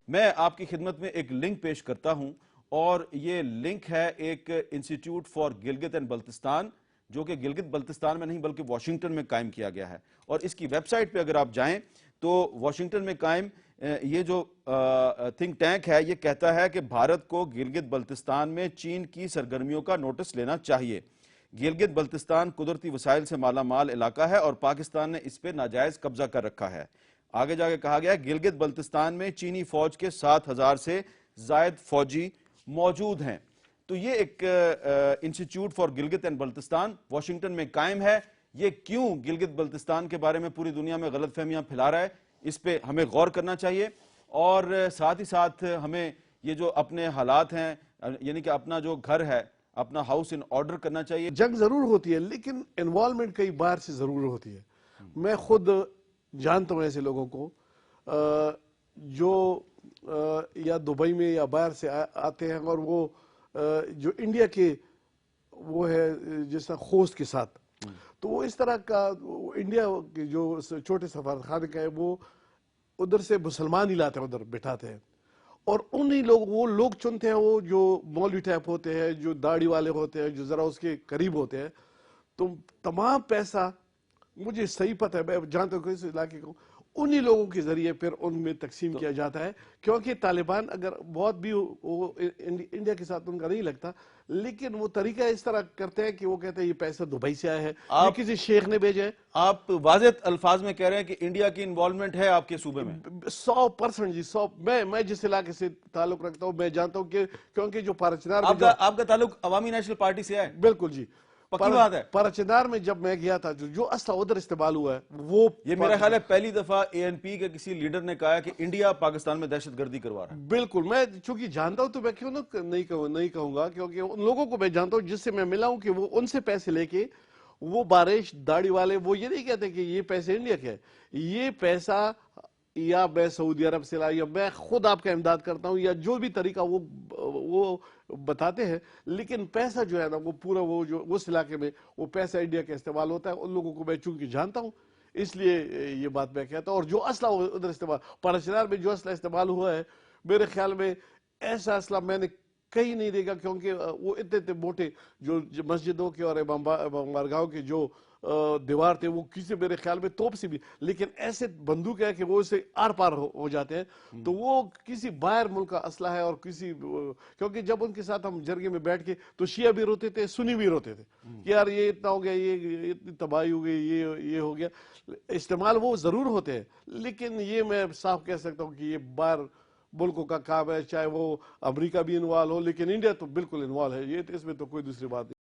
میں آپ کی خدمت میں ایک لنک پیش کرتا ہوں، اور یہ لنک ہے ایک institute for Gilgit and Baltistan, جو کہ گلگت بلتستان میں نہیں بلکہ واشنگٹن میں قائم کیا گیا ہے۔ اور اس کی ویب سائٹ پہ اگر آپ جائیں تو واشنگٹن میں قائم یہ جو تھنک ٹینک ہے، یہ کہتا ہے کہ بھارت کو گلگت بلتستان میں چین کی سرگرمیوں کا نوٹس لینا چاہیے۔ گلگت بلتستان قدرتی وسائل سے مالا مال علاقہ ہے اور پاکستان نے اس پہ ناجائز قبضہ کر رکھا ہے۔ آگے جا کے کہا گیا ہے گلگت بلتستان میں چینی فوج کے 7,000 سے زائد فوجی موجود ہیں۔ تو یہ ایک institute for Gilgit and Baltistan Washington میں قائم ہے۔ یہ کیوں گلگت بلتستان کے بارے میں پوری دنیا میں غلط فہمیاں پھیلا رہا ہے، اس پہ ہمیں غور کرنا چاہیے، اور ساتھ ہی ساتھ ہمیں یہ جو اپنے حالات ہیں، یعنی کہ اپنا جو گھر ہے، اپنا ہاؤس ان آرڈر کرنا چاہیے۔ جنگ ضرور ہوتی ہے لیکن انوالومنٹ کئی بار سے ضرور ہوتی ہے۔ میں خود جانتا ہوں ایسے لوگوں کو جو یا دبئی میں یا باہر سے آتے ہیں، اور وہ جو انڈیا کے وہ ہے جس طرح خوست کے ساتھ، تو وہ اس طرح کا انڈیا کے جو چھوٹے سفارت خانے کا ہے، وہ ادھر سے مسلمان ہی لاتے ہیں، ادھر بٹھاتے ہیں، اور انہی لوگ وہ لوگ چنتے ہیں، وہ جو مولوی ٹائپ ہوتے ہیں، جو داڑھی والے ہوتے ہیں، جو ذرا اس کے قریب ہوتے ہیں۔ تو تمام پیسہ مجھے صحیح پتہ ہے، میں جانتا ہوں کہ اس علاقے کو انہی لوگوں کے ذریعے پھر ان میں تقسیم کیا جاتا ہے، کیونکہ طالبان اگر بہت بھی وہ انڈیا کے ساتھ ان کا نہیں لگتا، لیکن وہ طریقہ اس طرح کرتے ہیں کہ وہ کہتے ہیں یہ پیسہ دبئی سے آیا ہے، یہ کسی شیخ نے بھیجا ہے۔ آپ واضح الفاظ میں کہہ رہے ہیں کہ انڈیا کی انوالومنٹ ہے آپ کے صوبے میں؟ 100% جی، 100۔ میں جس علاقے سے تعلق رکھتا ہوں، میں جانتا ہوں کہ کیونکہ جو پارچنار میں آپ کا تعلق عوامی نیشنل پارٹی سے ہے؟ بالکل جی، پکی بات ہے۔ پارچنار میں جب میں گیا تھا، جو اسلحہ ادھر استعمال ہوا ہے وہ یہ میرا خیال ہے پہلی دفعہ اے این پی کے کسی لیڈر نے کہا کہ انڈیا پاکستان میں دہشت گردی کروا رہا ہے۔ بالکل، میں چونکہ جانتا ہوں تو میں کیوں نہیں کہوں گا، کیونکہ ان لوگوں کو میں جانتا ہوں جس سے میں ملا ہوں، کہ وہ ان سے پیسے لے کے وہ بارش داڑھی والے وہ یہ نہیں کہتے کہ یہ پیسے انڈیا کے ہے، یہ پیسہ یا میں سعودی عرب سے لا، یا میں خود آپ کا امداد کرتا ہوں، یا جو بھی طریقہ وہ بتاتے ہیں، لیکن پیسہ جو ہے نا وہ پورا وہ جو اس علاقے میں وہ پیسہ انڈیا کا استعمال ہوتا ہے۔ ان لوگوں کو میں چونکہ جانتا ہوں اس لیے یہ بات میں کہتا ہوں۔ اور جو اسلحہ ادھر استعمال پارچنار میں جو اسلحہ استعمال ہوا ہے، میرے خیال میں ایسا اسلحہ میں نے کہیں نہیں دیکھا، کیونکہ وہ اتنے موٹے جو مسجدوں کے اور امام بارگاہوں کے جو دیوار تھے، وہ کسی میرے خیال میں توپ سے بھی، لیکن ایسے بندوق ہے کہ وہ اسے آر پار ہو جاتے ہیں۔ تو وہ کسی باہر ملک کا اسلحہ ہے، اور کیونکہ جب ان کے ساتھ ہم جرگے میں بیٹھ کے تو شیعہ بھی روتے تھے، سنی بھی روتے تھے کہ یار یہ اتنا ہو گیا، یہ اتنی تباہی ہو گئی، یہ ہو گیا۔ استعمال وہ ضرور ہوتے ہیں، لیکن یہ میں صاف کہہ سکتا ہوں کہ یہ باہر ملکوں کا کام ہے، چاہے وہ امریکہ بھی انوالو ہو، لیکن انڈیا تو بالکل انوالو ہے، یہ اس میں تو کوئی دوسری بات نہیں۔